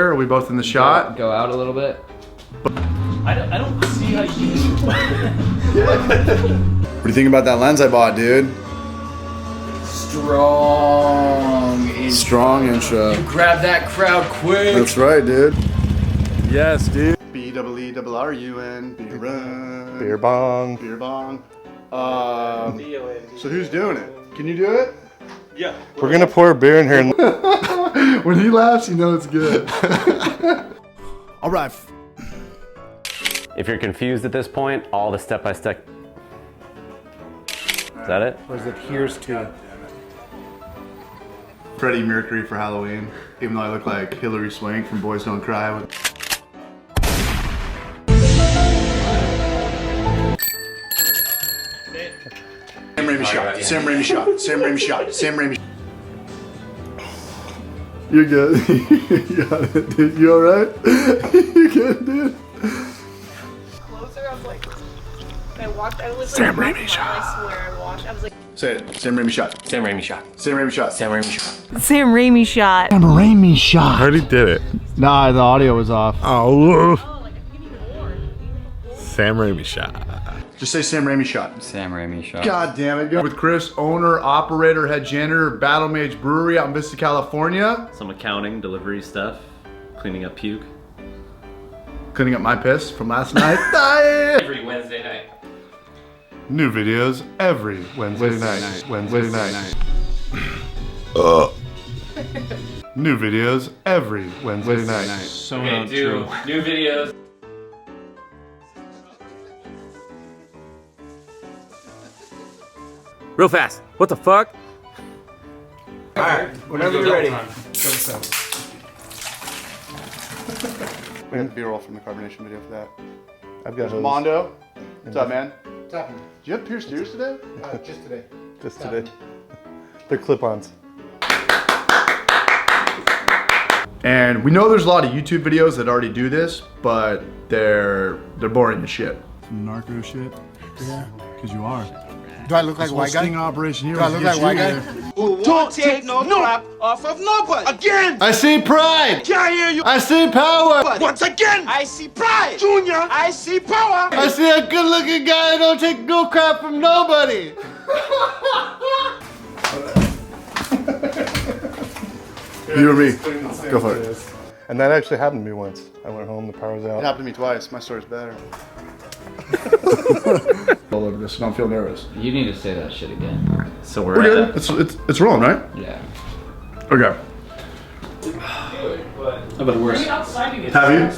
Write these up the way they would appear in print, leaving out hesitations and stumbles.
beer? Are we both in the shot? Go out a little bit. I don't see how you What do you think about that lens I bought, dude? Strong intro. Grab that crowd quick. That's right, dude. Yes, dude. B-E-E-R-U-N. Beer run. Beer bong. Beer bong. So who's doing it? Can you do it? Yeah. We're gonna pour a beer in here. When he laughs, you know it's good. All right. If you're confused at this point, all the step-by-step. Is that it? Or is it here's to? Freddie Mercury for Halloween, even though I look like Hillary Swank from Boys Don't Cry. Sam Raimi shot. Sam Raimi shot. Sam Raimi shot. Sam Raimi. You're good. You got it, dude. You alright? You good, dude? Closer, I was like, I walked. I was Sam like, Raimi shot. I swear, I walked. I was like, Say it. Sam Raimi shot. Sam Raimi shot. Sam Raimi shot. Sam Raimi shot. Sam Raimi shot. Sam Raimi shot. I already did it. Nah, the audio was off. Oh. Oh, like you need more. Sam Raimi shot. Just say Sam Raimi shot. Sam Raimi shot. God damn it. With Chris, owner, operator, head janitor, Battle Mage Brewery out in Vista, California. Some accounting, delivery stuff, cleaning up puke. Cleaning up my piss from last night. Every Wednesday night. New videos every Wednesday night. Wednesday night. New videos every Wednesday night. So Okay, do new videos. Real fast. What the fuck? Whenever you're ready. We have the B-roll from the carbonation video for that. I've got those. Mondo. What's up, man? What's happening? Do you have pierced ears today? Just today. Just today. They're clip-ons. And we know there's a lot of YouTube videos that already do this, but they're boring as shit. Some narco shit? Yeah. Because you are. Do I look like a white guy? Operation here. Do I look like a white guy? Don't take no crap off of nobody. Again! I see pride! Can't hear you. I see power! Once again! I see pride. Junior! I see power. I see a good-looking guy that don't take no crap from nobody! You or me? Go for it. And that actually happened to me once. I went home, the power was It out. happened to me twice. My story's better. All over this, don't feel nervous. You need to say that shit again. So We're good. It's rolling, right? Yeah. Okay. But worse. Have you?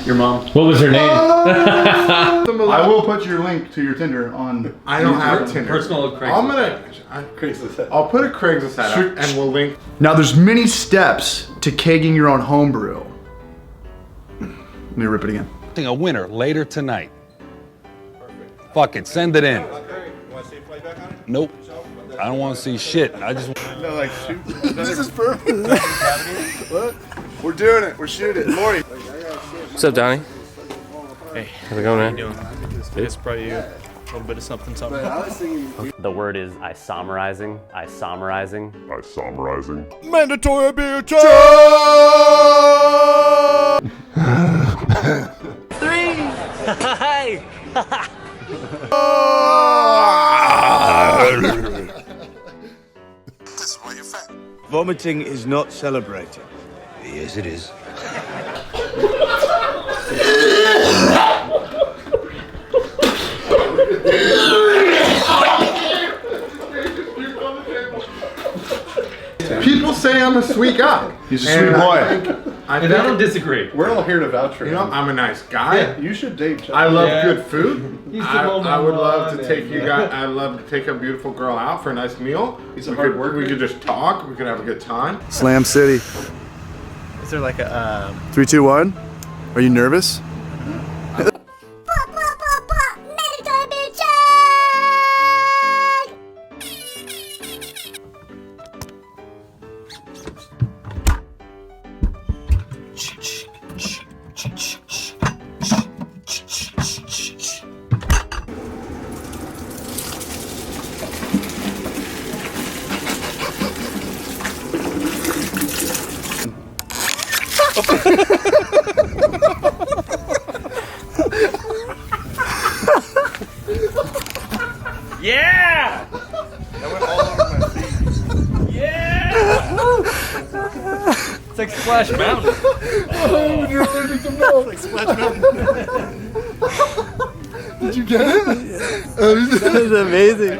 Your mom. What was her name? I will put your link to your Tinder on. I don't have Tinder. Personal Craigslist. I'm gonna I'll put a Craigslist ad up and we'll link. Now there's many steps to kegging your own homebrew. Let me rip it again. A winner later tonight. Fuck it, send it in. Nope. I don't want to see shit. I just. No, like shoot. This is perfect. What? We're doing it. We're shooting. Maury. What's up, Donnie? Hey, how's it going, man? It's probably you. A little bit of something. The word is isomerizing. Isomerizing. Mandatory beer Vomiting is not celebrated. Yes, it is. People say I'm a sweet guy. He's a sweet boy. I don't disagree. We're all here to vouch for You him. know, I'm a nice guy. You should date Chuck. I love good food. He's the I would love to moment take you guys. I'd love to take a beautiful girl out for a nice meal. He's a we hard could, worker. we could just talk. We could have a good time. Slam City. Is there like a 3, 2, 1. Are you nervous? Yeah! That went all over my feet. Yeah! It's like Splash Mountain. Like Splash Mountain. Did you get it? That is amazing.